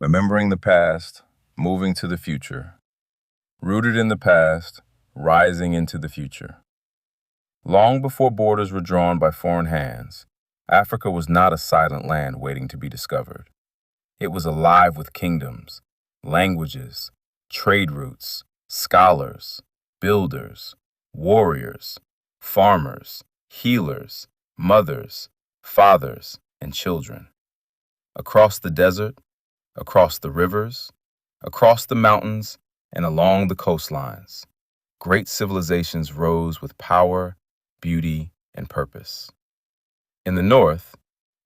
Remembering the past, moving to the future. Rooted in the past, rising into the future. Long before borders were drawn by foreign hands, Africa was not a silent land waiting to be discovered. It was alive with kingdoms, languages, trade routes, scholars, builders, warriors, farmers, healers, mothers, fathers, and children. Across the desert, across the rivers, across the mountains, and along the coastlines, great civilizations rose with power, beauty, and purpose. In the north,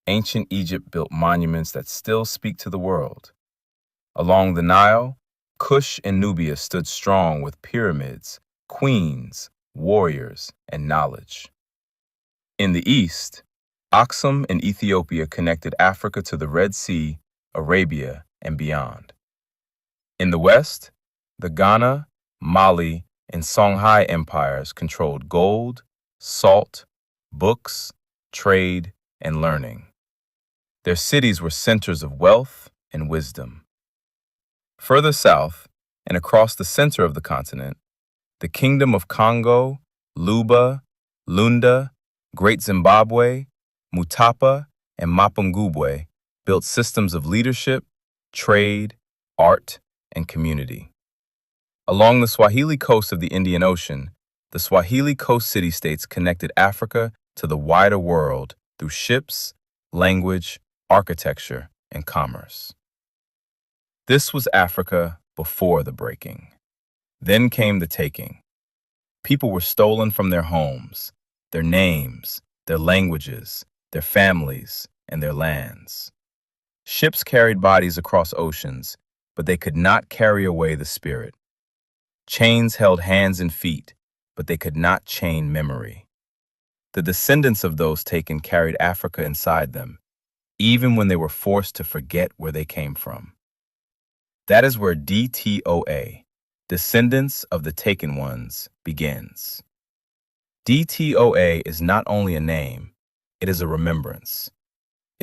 ancient Egypt built monuments that still speak to the world. Along the Nile, Kush and Nubia stood strong with pyramids, queens, warriors, and knowledge. In the east, Aksum and Ethiopia connected Africa to the Red Sea, Arabia, and beyond. In the west, the Ghana, Mali, and Songhai empires controlled gold, salt, books, trade, and learning. Their cities were centers of wealth and wisdom. Further south, and across the center of the continent, the Kingdom of Congo, Luba, Lunda, Great Zimbabwe, Mutapa, and Mapungubwe built systems of leadership, trade, art, and community. Along the Swahili coast of the Indian Ocean, the Swahili coast city-states connected Africa to the wider world through ships, language, architecture, and commerce. This was Africa before the breaking. Then came the taking. People were stolen from their homes, their names, their languages, their families, and their lands. Ships carried bodies across oceans, but they could not carry away the spirit. Chains held hands and feet, but they could not chain memory. The descendants of those taken carried Africa inside them, even when they were forced to forget where they came from. That is where DTOA, Descendants of the Taken Ones, begins. DTOA is not only a name, it is a remembrance.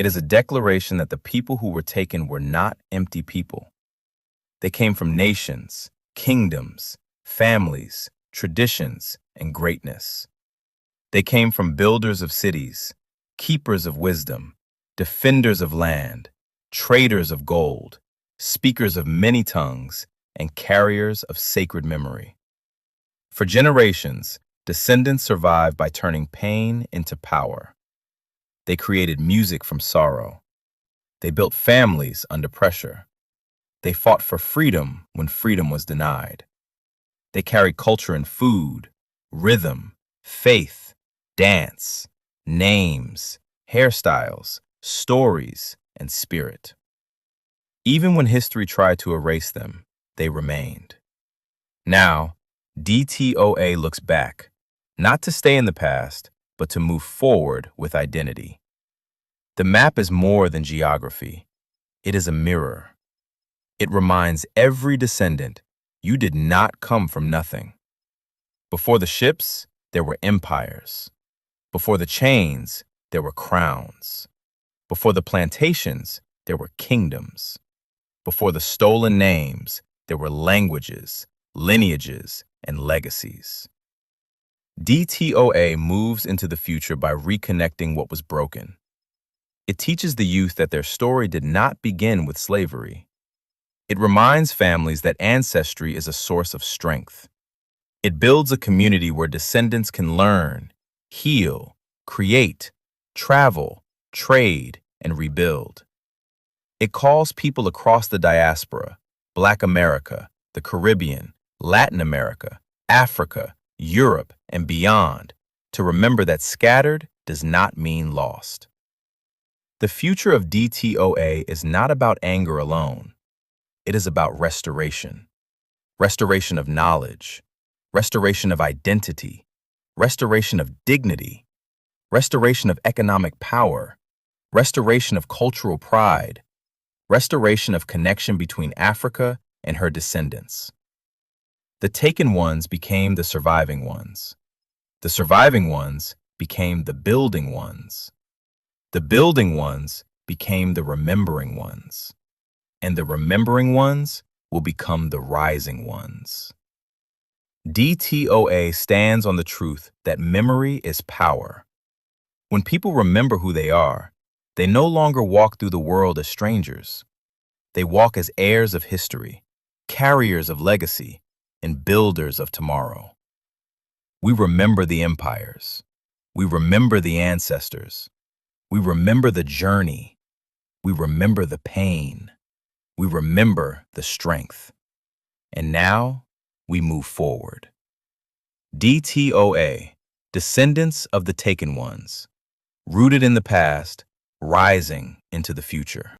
It is a declaration that the people who were taken were not empty people. They came from nations, kingdoms, families, traditions, and greatness. They came from builders of cities, keepers of wisdom, defenders of land, traders of gold, speakers of many tongues, and carriers of sacred memory. For generations, descendants survived by turning pain into power. They created music from sorrow. They built families under pressure. They fought for freedom when freedom was denied. They carried culture in food, rhythm, faith, dance, names, hairstyles, stories, and spirit. Even when history tried to erase them, they remained. Now, DTOA looks back, not to stay in the past, but to move forward with identity. The map is more than geography. It is a mirror. It reminds every descendant, you did not come from nothing. Before the ships, there were empires. Before the chains, there were crowns. Before the plantations, there were kingdoms. Before the stolen names, there were languages, lineages, and legacies. DTOA moves into the future by reconnecting what was broken. It teaches the youth that their story did not begin with slavery. It reminds families that ancestry is a source of strength. It builds a community where descendants can learn, heal, create, travel, trade, and rebuild. It calls people across the diaspora, Black America, the Caribbean, Latin America, Africa, Europe, and beyond, to remember that scattered does not mean lost. The future of DTOA is not about anger alone. It is about restoration. Restoration of knowledge, restoration of identity, restoration of dignity, restoration of economic power, restoration of cultural pride, restoration of connection between Africa and her descendants. The taken ones became the surviving ones. The surviving ones became the building ones. The building ones became the remembering ones. and the remembering ones will become the rising ones. DTOA stands on the truth that memory is power. When people remember who they no longer walk through the world as strangers. They walk as heirs of history, carriers of legacy, and builders of tomorrow. We remember the empires. We remember the ancestors. We remember the journey. We remember the pain. We remember the strength. And now we move forward. DTOA, Descendants of the Taken Ones, rooted in the past, rising into the future.